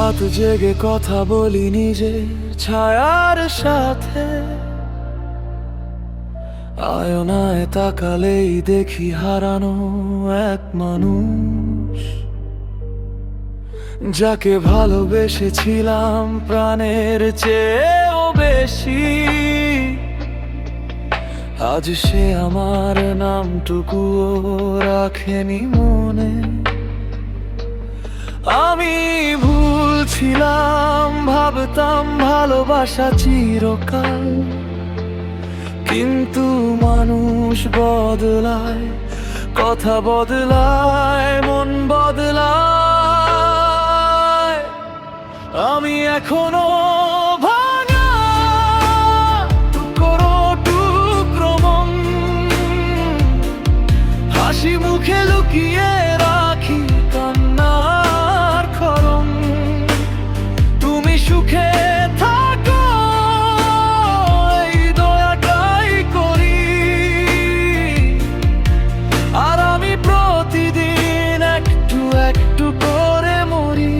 রাত জেগে কথা বলি নিজের ছায়ার সাথে, আয়নায় তাকালেই দেখি হারানো এক মানুষ, যাকে ভালোবেসেছিলাম প্রাণের চেয়েও বেশি। আজ সে আমার নামটুকুও রাখেনি মনে। আমি ভুল ছিলাম, ভাবতাম ভালোবাসা চিরকাল, কিন্তু মানুষ বদলায়, কথা বদলায়, মন বদলায়। আমি এখনো ভাঙা টুকরো টুকরো মন, হাসি মুখে লুকিয়ে রাখি কান্নার খরম। তুমি সুখে থাকো এই দয়াটাই করি, আর আমি প্রতিদিন একটু একটু করে মরি।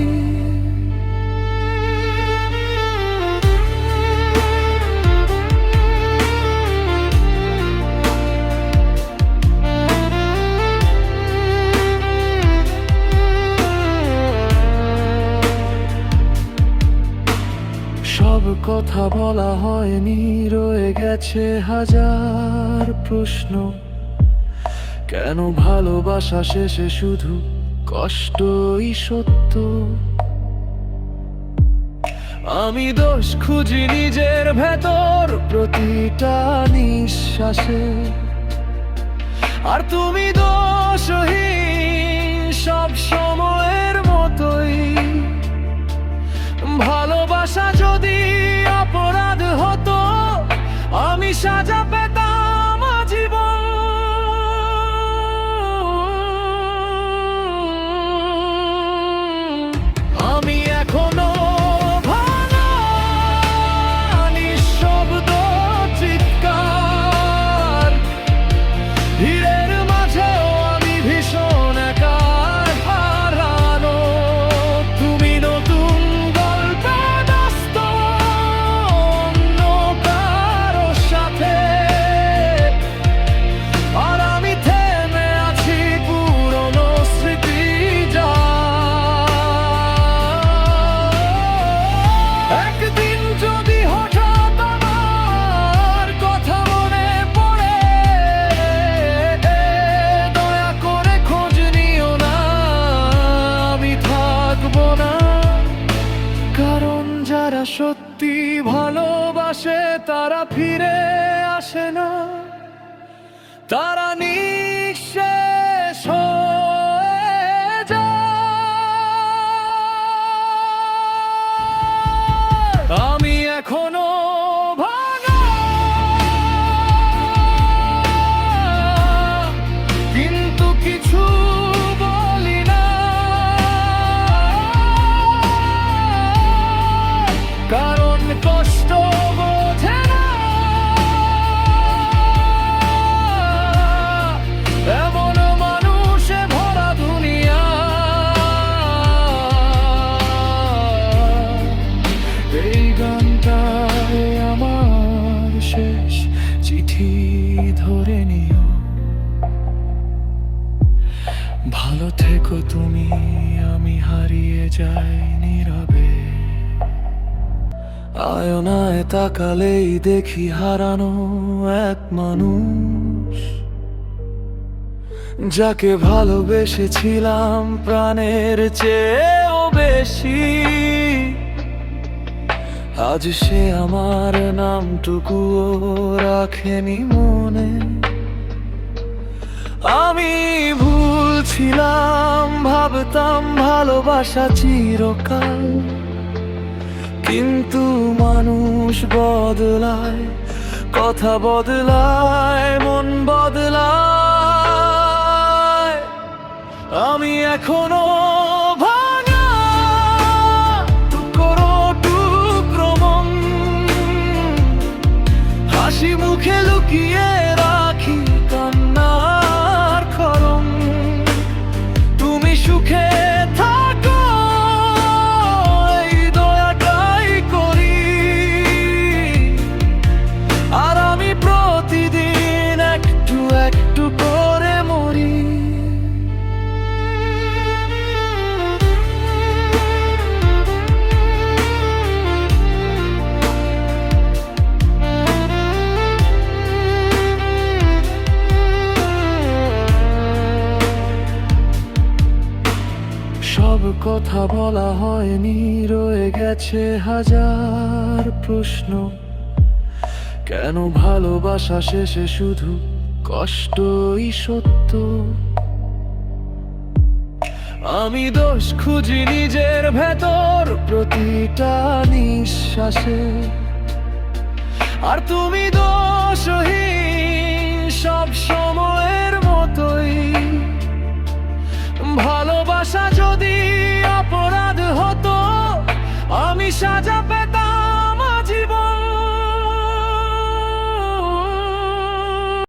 সব কথা বলা হয়নি, রয়ে গেছে হাজার প্রশ্ন। কেন ভালোবাসা শেষে শুধু কষ্টই সত্য? আমি দোষ খুঁজি নিজের ভেতর প্রতিটা নিঃশ্বাসে, আর তুমি দোষহীন সব সময়ের মতোই। ভালোবাসা যদি অপরাধ হতো, আমি সাজা পেতাম জীবন। আমি এখনো ভাঙা নিঃশব্দ চিৎকার, ভিড়ের মাঝেও আমি ভীষণ একা হারানো। তুমি নতুন গল্পে ব্যস্ত অন্য কারো সাথে, আর আমি থেমে আছি পুরনো স্মৃতি যা। একদিন যদি হঠাৎ আমার কথা মনে পড়ে, দয়া করে খোঁজ নিও না, আমি থাকবো না। কারণ যারা সত্যি ভালোবাসে তারা ফিরে আসে না, তারা নিঃশেষ হয়ে যায়। আমি এখনো ভাঙা, কিন্তু কিছু বলি না, কারণ কষ্ট বোঝে না এমন মানুষে ভরা দুনিয়া। এই গানটাই আমার শেষ চিঠি, ধরে নিও। ভালো থেকো তুমি, আমি হারিয়ে যাই নীরবে। আয়নায় তাকালেই দেখি হারানো এক মানুষ, যাকে ভালোবেসেছিলাম প্রাণের চেয়েও বেশি। আজ সে আমার নামটুকুও রাখেনি মনে। আমি ভুল ছিলাম, ভাবতাম ভালোবাসা চিরকাল, কিন্তু মানুষ বদলায়, কথা বদলায়, মন বদলায়। আমি এখনো ভাঙা টুকরো টুকরো মন, হাসি মুখে লুকিয়ে রাখি কান্নার খরম। তুমি সুখে থাকো এই কথা বলা হয়নি, রয়ে গেছে হাজার প্রশ্ন। কেন ভালোবাসা শেষে শুধু কষ্টই সত্য? আমি দোষ খুঁজি নিজের ভেতর প্রতিটা নিঃশ্বাসে, আর তুমি দোষহীন সব সময়ের মতোই। ভালোবাসা যদি অপরাধ হতো, আমি সাজা